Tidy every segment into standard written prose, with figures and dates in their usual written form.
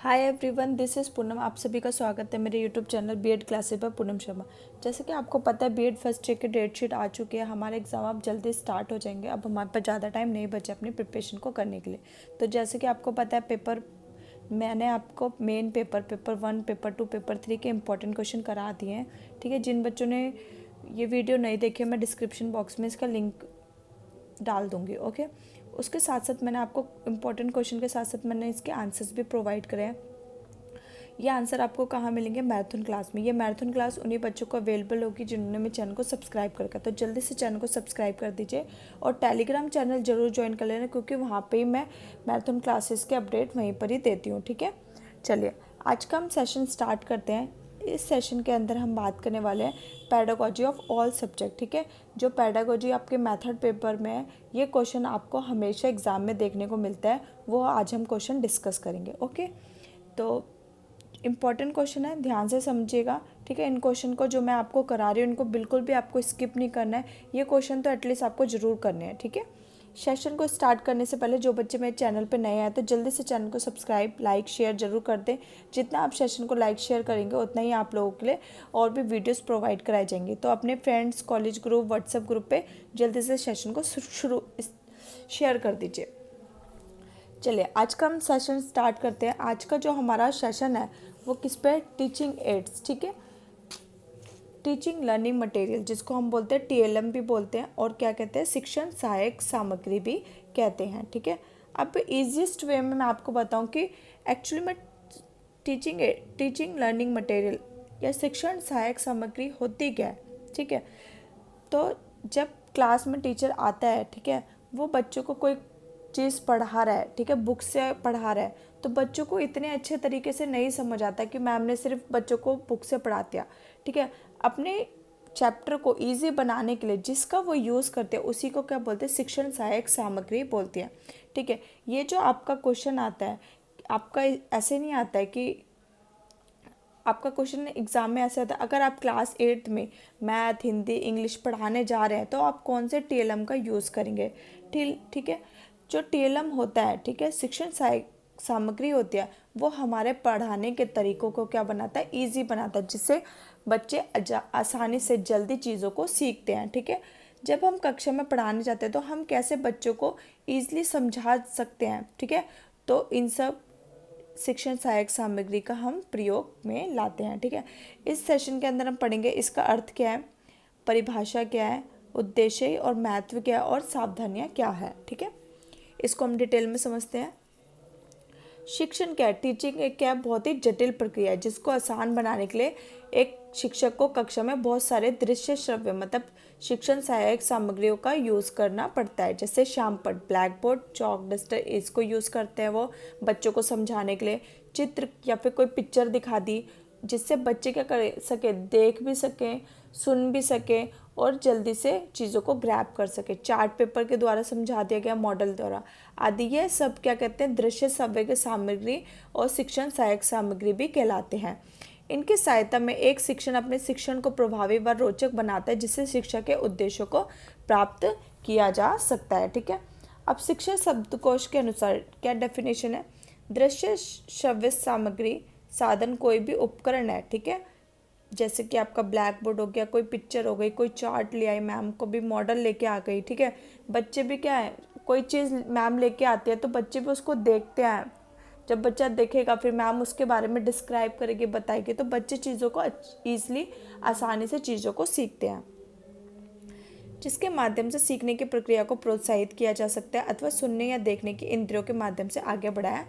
Hi everyone, this is Poonam. आप सभी का स्वागत है मेरे यूट्यूब चैनल बीएड क्लासेस पर पूनम शर्मा। जैसे कि आपको पता है बीएड फर्स्ट ईयर की डेट शीट आ चुकी है। हमारे एग्ज़ाम अब जल्दी स्टार्ट हो जाएंगे। अब हमारे पास ज़्यादा टाइम नहीं बचा अपनी प्रिपरेशन को करने के लिए। तो जैसे कि आपको पता है मैंने आपको मेन पेपर 1, पेपर 2, पेपर 3 के इंपॉर्टेंट क्वेश्चन करा दिए हैं। ठीक है, जिन बच्चों ने ये वीडियो नहीं देखी मैं डिस्क्रिप्शन बॉक्स में इसका लिंक डाल दूंगी। ओके, उसके साथ साथ मैंने आपको इम्पोर्टेंट क्वेश्चन के साथ साथ मैंने इसके आंसर्स भी प्रोवाइड करे हैं। ये आंसर आपको कहाँ मिलेंगे? मैराथन क्लास में। ये मैराथन क्लास उन्हीं बच्चों को अवेलेबल होगी जिन्होंने मेरे चैनल को सब्सक्राइब कर रखा। तो जल्दी से चैनल को सब्सक्राइब कर दीजिए और टेलीग्राम चैनल जरूर ज्वाइन कर लेना, क्योंकि वहाँ पे ही मैं मैराथन क्लासेस के अपडेट वहीं पर ही देती हूँ। ठीक है, चलिए आज का हम सेशन स्टार्ट करते हैं। इस सेशन के अंदर हम बात करने वाले हैं पैडागोजी ऑफ ऑल सब्जेक्ट। ठीक है, जो पैडागोजी आपके मेथड पेपर में है, ये क्वेश्चन आपको हमेशा एग्जाम में देखने को मिलता है, वो आज हम क्वेश्चन डिस्कस करेंगे। ओके, तो इम्पॉर्टेंट क्वेश्चन है, ध्यान से समझिएगा। ठीक है, इन क्वेश्चन को जो मैं आपको करा रही हूँ इनको बिल्कुल भी आपको स्किप नहीं करना है। ये क्वेश्चन तो एटलीस्ट आपको ज़रूर करने हैं। ठीक है, सेशन को स्टार्ट करने से पहले जो बच्चे मेरे चैनल पे नए आए तो जल्दी से चैनल को सब्सक्राइब, लाइक, शेयर जरूर कर दें। जितना आप सेशन को लाइक शेयर करेंगे उतना ही आप लोगों के लिए और भी वीडियोस प्रोवाइड कराई जाएंगी। तो अपने friends, college group, WhatsApp group पे जल्दी से सेशन को शुरू शेयर कर दीजिए। चलिए आज का हम सेशन स्टार्ट करते हैं। आज का जो हमारा सेशन है वो किस पे? Teaching ads. ठीक है, टीचिंग लर्निंग मटेरियल, जिसको हम बोलते हैं टीएलएम भी बोलते हैं और क्या कहते हैं, शिक्षण सहायक सामग्री भी कहते हैं। ठीक है, अब ईजिएस्ट वे में मैं आपको बताऊं कि एक्चुअली में टीचिंग लर्निंग मटेरियल या शिक्षण सहायक सामग्री होती क्या है। ठीक है, तो जब क्लास में टीचर आता है, ठीक है, वो बच्चों को कोई चीज़ पढ़ा रहा है, ठीक है, बुक से पढ़ा रहा है, तो बच्चों को इतने अच्छे तरीके से नहीं समझ आता कि मैम ने सिर्फ बच्चों को बुक से पढ़ा दिया। ठीक है, अपने चैप्टर को इजी बनाने के लिए जिसका वो यूज़ करते हैं उसी को क्या बोलते हैं? शिक्षण सहायक सामग्री बोलती हैं। ठीक है, ये जो आपका क्वेश्चन आता है, आपका ऐसे नहीं आता है कि आपका क्वेश्चन एग्जाम में ऐसा आता है, अगर आप क्लास 8th में मैथ, हिंदी, इंग्लिश पढ़ाने जा रहे हैं तो आप कौन से टीएलएम का यूज़ करेंगे? ठीक है, जो टीएलएम होता है, ठीक है, शिक्षण सहायक सामग्री होती है, वो हमारे पढ़ाने के तरीकों को क्या बनाता है? ईजी बनाता है, जिससे बच्चे आसानी से जल्दी चीज़ों को सीखते हैं। ठीक है, जब हम कक्षा में पढ़ाने जाते हैं तो हम कैसे बच्चों को ईजिली समझा सकते हैं। ठीक है, तो इन सब शिक्षण सहायक सामग्री का हम प्रयोग में लाते हैं। ठीक है, इस सेशन के अंदर हम पढ़ेंगे इसका अर्थ क्या है, परिभाषा क्या है, उद्देश्य और महत्व क्या है और सावधानियां क्या है। ठीक है, इसको हम डिटेल में समझते हैं। शिक्षण क्या है? टीचिंग एक क्या बहुत ही जटिल प्रक्रिया है जिसको आसान बनाने के लिए एक शिक्षक को कक्षा में बहुत सारे दृश्य श्रव्य मतलब शिक्षण सहायक सामग्रियों का यूज़ करना पड़ता है। जैसे श्यामपट्ट, ब्लैक बोर्ड, चौक, डस्टर, इसको यूज़ करते हैं वो बच्चों को समझाने के लिए। चित्र या फिर कोई पिक्चर दिखा दी जिससे बच्चे क्या कर सके, देख भी सकें, सुन भी सकें और जल्दी से चीज़ों को ग्रैब कर सके। चार्ट पेपर के द्वारा समझा दिया गया, मॉडल द्वारा आदि, ये सब क्या कहते हैं? दृश्य श्रव्य सामग्री और शिक्षण सहायक सामग्री भी कहलाते हैं। इनकी सहायता में एक शिक्षण अपने शिक्षण को प्रभावी व रोचक बनाता है, जिससे शिक्षा के उद्देश्यों को प्राप्त किया जा सकता है। ठीक है, अब शिक्षण शब्दकोश के अनुसार क्या डेफिनेशन है? दृश्य श्रव्य सामग्री साधन कोई भी उपकरण है। ठीक है, जैसे कि आपका ब्लैक बोर्ड हो गया, कोई पिक्चर हो गई, कोई चार्ट ले आई मैम, को भी मॉडल लेके आ गई। ठीक है, बच्चे भी क्या है, कोई चीज़ मैम लेके आती है तो बच्चे भी उसको देखते हैं। जब बच्चा देखेगा फिर मैम उसके बारे में डिस्क्राइब करेगी, बताएगी, तो बच्चे चीज़ों को ईजिली आसानी से चीज़ों को सीखते हैं, जिसके माध्यम से सीखने की प्रक्रिया को प्रोत्साहित किया जा सकता है अथवा सुनने या देखने की इंद्रियों के माध्यम से आगे बढ़ाया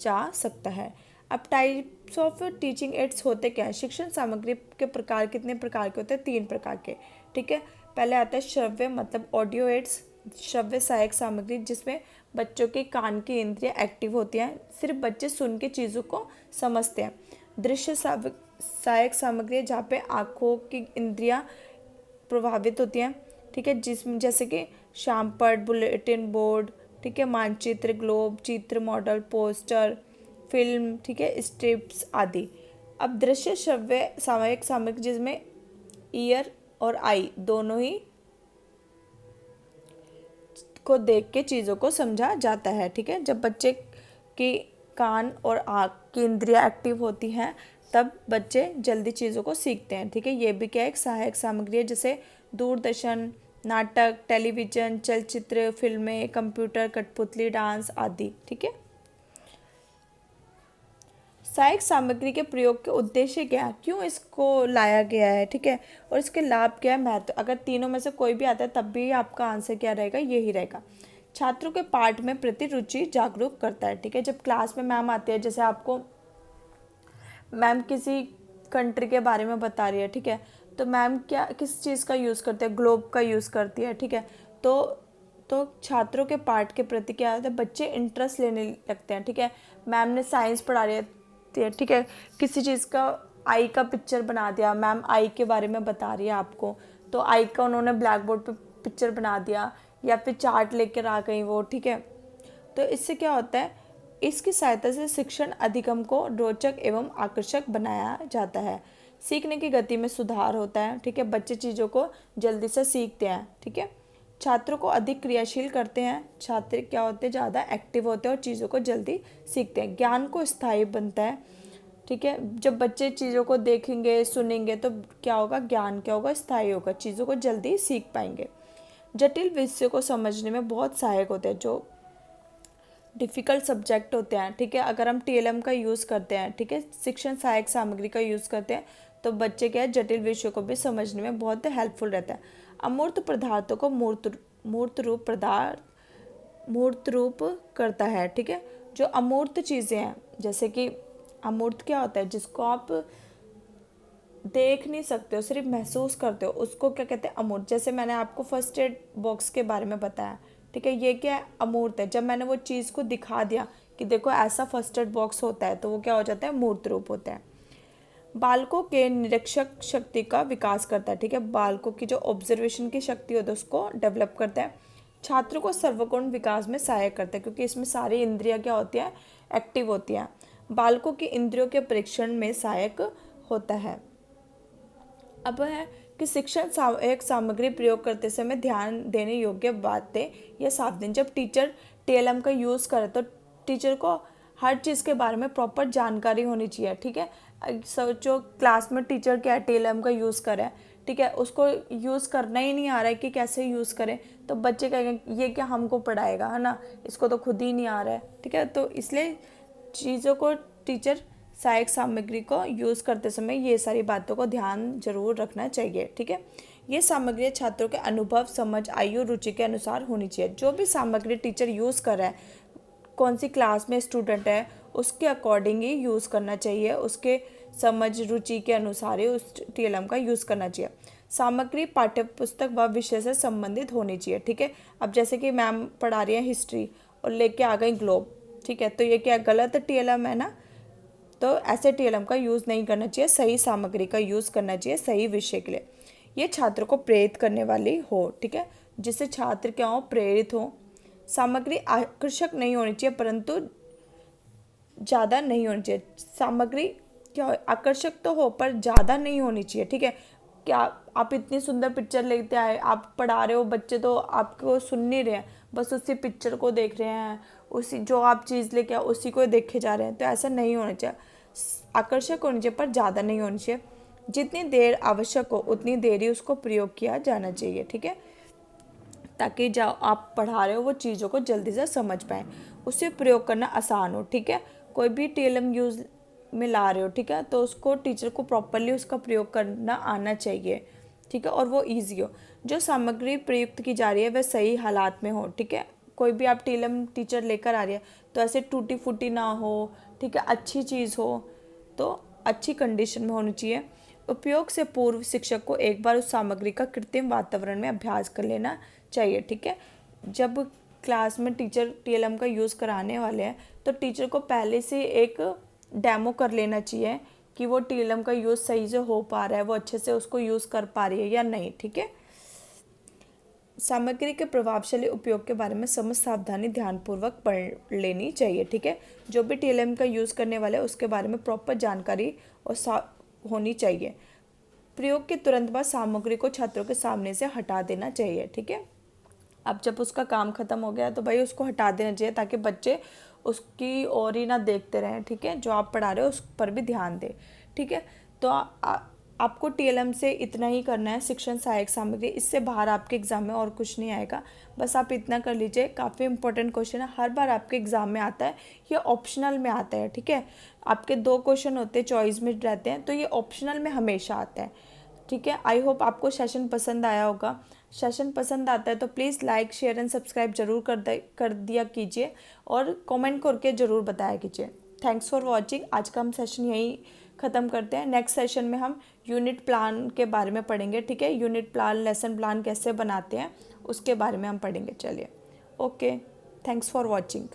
जा सकता है। अब टाइप्स ऑफ टीचिंग एड्स होते क्या है? शिक्षण सामग्री के प्रकार कितने प्रकार के होते हैं? 3 प्रकार के। ठीक है, पहले आता है श्रव्य मतलब ऑडियो एड्स, श्रव्य सहायक सामग्री जिसमें बच्चों के कान की इंद्रियां एक्टिव होती हैं, सिर्फ बच्चे सुन के चीज़ों को समझते हैं। दृश्य सहायक सामग्री जहाँ पे आँखों की इंद्रियां प्रभावित होती हैं। ठीक है, जिसमें जैसे कि श्यामपट्ट, बुलेटिन बोर्ड, ठीक है, मानचित्र, ग्लोब, चित्र, मॉडल, पोस्टर, फिल्म, ठीक है, स्ट्रिप्स आदि। अब दृश्य श्रव्य सामयिक सामग्री जिसमें ईयर और आई दोनों ही को देख के चीज़ों को समझा जाता है। ठीक है, जब बच्चे की कान और आँख की इंद्रियाँ एक्टिव होती हैं तब बच्चे जल्दी चीज़ों को सीखते हैं। ठीक है, ये भी क्या एक सहायक सामग्री है, जैसे दूरदर्शन, नाटक, टेलीविज़न, चलचित्र, फिल्में, कंप्यूटर, कठपुतली, डांस आदि। ठीक है, सहायक सामग्री के प्रयोग के उद्देश्य क्या है, क्यों इसको लाया गया है, ठीक है, और इसके लाभ क्या है, महत्व। अगर तीनों में से कोई भी आता है तब भी आपका आंसर क्या रहेगा, यही रहेगा। छात्रों के पाठ में प्रति रुचि जागरूक करता है। ठीक है, जब क्लास में मैम आती है, जैसे आपको मैम किसी कंट्री के बारे में बता रही है, ठीक है, तो मैम क्या किस चीज़ का यूज़ करते हैं, ग्लोब का यूज़ करती है। ठीक है, तो छात्रों के पाठ के प्रति क्या होता है, बच्चे इंटरेस्ट लेने लगते हैं। ठीक है, मैम ने साइंस पढ़ा रही है, ठीक है, किसी चीज़ का आई का पिक्चर बना दिया, मैम आई के बारे में बता रही है आपको, तो आई का उन्होंने ब्लैक बोर्ड पे पिक्चर बना दिया या फिर चार्ट लेकर आ गई वो। ठीक है, तो इससे क्या होता है, इसकी सहायता से शिक्षण अधिगम को रोचक एवं आकर्षक बनाया जाता है। सीखने की गति में सुधार होता है। ठीक है, बच्चे चीज़ों को जल्दी से सीखते हैं। ठीक है, छात्रों को अधिक क्रियाशील करते हैं। छात्र क्या होते हैं, ज़्यादा एक्टिव होते हैं और चीज़ों को जल्दी सीखते हैं। ज्ञान को स्थायी बनता है। ठीक है, जब बच्चे चीज़ों को देखेंगे सुनेंगे तो क्या होगा, ज्ञान क्या होगा, स्थायी होगा, चीज़ों को जल्दी सीख पाएंगे। जटिल विषय को समझने में बहुत सहायक होते हैं, जो डिफ़िकल्ट सब्जेक्ट होते हैं। ठीक है, अगर हम टीएलएम का यूज़ करते हैं, ठीक है, शिक्षण सहायक सामग्री का यूज़ करते हैं, तो बच्चे क्या है, जटिल विषयों को भी समझने में बहुत हेल्पफुल रहता है। अमूर्त पदार्थों को मूर्त रूप करता है। ठीक है, जो अमूर्त चीज़ें हैं, जैसे कि अमूर्त क्या होता है, जिसको आप देख नहीं सकते हो, सिर्फ महसूस करते हो, उसको क्या कहते हैं, अमूर्त। जैसे मैंने आपको फर्स्ट एड बॉक्स के बारे में बताया। ठीक है, ये क्या है, अमूर्त है। जब मैंने वो चीज़ को दिखा दिया कि देखो ऐसा फर्स्ट एड बॉक्स होता है, तो वो क्या हो जाता है, मूर्त रूप होता है। बालकों के निरीक्षक शक्ति का विकास करता है। ठीक है, बालकों की जो ऑब्जर्वेशन की शक्ति होती है उसको डेवलप करता है। छात्रों को सर्वगुण विकास में सहायक करता है, क्योंकि इसमें सारी इंद्रियां क्या होती हैं, एक्टिव होती हैं। बालकों की इंद्रियों के परीक्षण में सहायक होता है। अब है कि शिक्षण सहायक सामग्री प्रयोग करते समय ध्यान देने योग्य बातें या सावधानी। जब टीचर टीएलएम का यूज़ करे तो टीचर को हर चीज़ के बारे में प्रॉपर जानकारी होनी चाहिए। ठीक है, जो क्लास में टीचर क्या है, टीएलएम का यूज़ करे, ठीक है, उसको यूज़ करना ही नहीं आ रहा है कि कैसे यूज़ करें, तो बच्चे कहेंगे ये क्या हमको पढ़ाएगा, है ना, इसको तो खुद ही नहीं आ रहा है। ठीक है, तो इसलिए चीज़ों को टीचर सहायक सामग्री को यूज़ करते समय ये सारी बातों को ध्यान जरूर रखना चाहिए। ठीक है, ये सामग्री छात्रों के अनुभव, समझ, आयु, रुचि के अनुसार होनी चाहिए। जो भी सामग्री टीचर यूज़ कर रहा है, कौन सी क्लास में स्टूडेंट है, उसके अकॉर्डिंग ही यूज़ करना चाहिए, उसके समझ रुचि के अनुसार ही उस टीएलएम का यूज़ करना चाहिए। सामग्री पाठ्य पुस्तक व विषय से संबंधित होनी चाहिए। ठीक है, अब जैसे कि मैम पढ़ा रही है हिस्ट्री और लेके आ गई ग्लोब, ठीक है, तो ये क्या गलत टीएलएम है ना, तो ऐसे टीएलएम का यूज़ नहीं करना चाहिए, सही सामग्री का यूज़ करना चाहिए सही विषय के लिए। ये छात्र को प्रेरित करने वाली हो। ठीक है, जिससे छात्र क्या हो, प्रेरित हो। सामग्री आकर्षक नहीं होनी चाहिए, परंतु ज़्यादा नहीं होनी चाहिए। सामग्री क्या हो, आकर्षक तो हो पर ज़्यादा नहीं होनी चाहिए। ठीक है, क्या आप इतनी सुंदर पिक्चर लेते आए, आप पढ़ा रहे हो, बच्चे तो आपको सुन नहीं रहे हैं, बस उसी पिक्चर को देख रहे हैं, उसी जो आप चीज़ लेके आओ उसी को देखे जा रहे हैं, तो ऐसा नहीं होना चाहिए। आकर्षक होनी चाहिए पर ज़्यादा नहीं होनी चाहिए। जितनी देर आवश्यक हो उतनी देर ही उसको प्रयोग किया जाना चाहिए। ठीक है, ताकि जो आप पढ़ा रहे हो वो चीज़ों को जल्दी से समझ पाएँ, उसे प्रयोग करना आसान हो। ठीक है, कोई भी टीएलएम यूज़ में ला रहे हो, ठीक है, तो उसको टीचर को प्रॉपरली उसका प्रयोग करना आना चाहिए। ठीक है, और वो ईजी हो। जो सामग्री प्रयुक्त की जा रही है वह सही हालात में हो। ठीक है, कोई भी आप टीएलएम टीचर लेकर आ रही है तो ऐसे टूटी फूटी ना हो, ठीक है, अच्छी चीज़ हो, तो अच्छी कंडीशन में होनी चाहिए। उपयोग से पूर्व शिक्षक को एक बार उस सामग्री का कृत्रिम वातावरण में अभ्यास कर लेना चाहिए। ठीक है, जब क्लास में टीचर टीएलएम का यूज़ कराने वाले हैं तो टीचर को पहले से एक डेमो कर लेना चाहिए कि वो टीएलएम का यूज़ सही से हो पा रहा है, वो अच्छे से उसको यूज़ कर पा रही है या नहीं। ठीक है, सामग्री के प्रभावशाली उपयोग के बारे में समझ सावधानी ध्यानपूर्वक पढ़ लेनी चाहिए। ठीक है, जो भी टीएलएम का यूज़ करने वाले हैं उसके बारे में प्रॉपर जानकारी और होनी चाहिए। प्रयोग के तुरंत बाद सामग्री को छात्रों के सामने से हटा देना चाहिए। ठीक है, अब जब उसका काम ख़त्म हो गया तो भाई उसको हटा देना चाहिए, ताकि बच्चे उसकी और ही ना देखते रहें, ठीक है। जो आप पढ़ा रहे हो उस पर भी ध्यान दें, ठीक है। तो आपको टीएलएम से इतना ही करना है, शिक्षण सहायक सामग्री, इससे बाहर आपके एग्ज़ाम में और कुछ नहीं आएगा। बस आप इतना कर लीजिए। काफ़ी इंपॉर्टेंट क्वेश्चन है, हर बार आपके एग्ज़ाम में आता है, ये ऑप्शनल में आता है, ठीक है। आपके 2 क्वेश्चन होते हैं, चॉइस में रहते हैं, तो ये ऑप्शनल में हमेशा आता है, ठीक है। आई होप आपको सेशन पसंद आया होगा। सेशन पसंद आता है तो please like share and subscribe जरूर कर दिया कीजिए और कमेंट करके ज़रूर बताया कीजिए। Thanks for watching. आज का हम सेशन यहीं ख़त्म करते हैं। नेक्स्ट सेशन में हम यूनिट प्लान के बारे में पढ़ेंगे, ठीक है। यूनिट प्लान, लेसन प्लान कैसे बनाते हैं उसके बारे में हम पढ़ेंगे। चलिए, ओके, थैंक्स फॉर वॉचिंग।